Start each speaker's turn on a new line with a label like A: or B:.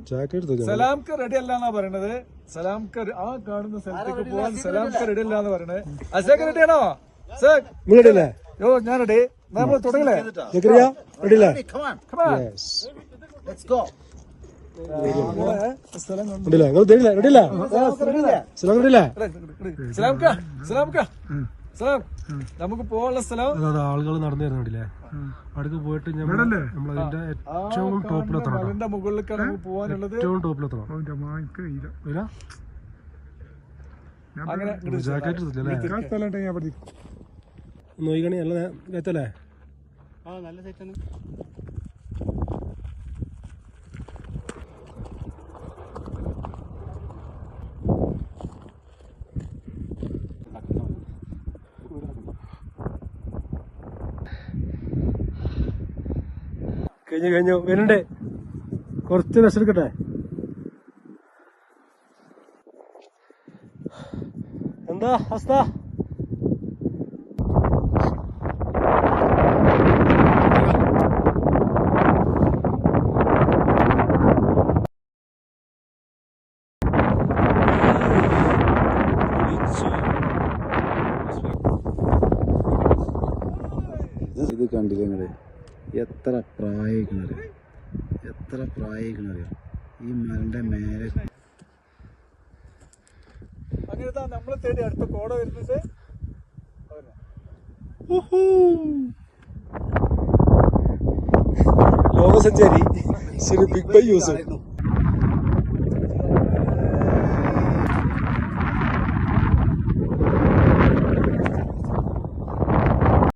A: സലാംക്ക് ready അല്ല എന്നാ പറയണത്. സലാംക്ക് ആ കാണുന്ന സ്ഥലത്തേക്ക് പോവാൻ സലാംക്ക് റെഡി അല്ല എന്ന് പറയണത്. അശേഖ് റെഡിയാണോ? യോ ഞാൻ റെഡി. നമ്മൾ തുടങ്ങലേ? നമുക്ക് പോകാനുള്ള സ്ഥലം
B: ആളുകൾ നടന്നു തരുന്നില്ലേ? അടുത്ത് പോയിട്ട് നമ്മളതിന്റെ ഏറ്റവും ടോപ്പിലെത്തണം.
A: മലന്റെ മുകളിലേക്കാണ് നമുക്ക് പോകാനുള്ളത്.
B: ഏറ്റവും ടോപ്പിലെത്തണം.
A: അങ്ങനെ
B: ജാക്കറ്റ് നോയിക്കണി നല്ല കയറ്റല്ലേ?
C: നല്ല സെറ്റാണ്.
B: കഴിഞ്ഞു വരുന്നുണ്ട്. കുറച്ച് റെസ്റ്റ് എടുക്കട്ടെ. എന്താ അവസ്ഥ?
C: ഇത് കണ്ടില്ലേ നിങ്ങള്? എത്ര പ്രായിക്കണറിയോ? ഈ മരന്റെ മേലെ.
A: അങ്ങനെ നമ്മളെ തേടി അടുത്ത കോട വരുന്നത്.
B: ലോകസഞ്ചാരി ശ്രീ ബിഗ് ബൈ യൂസഫ്.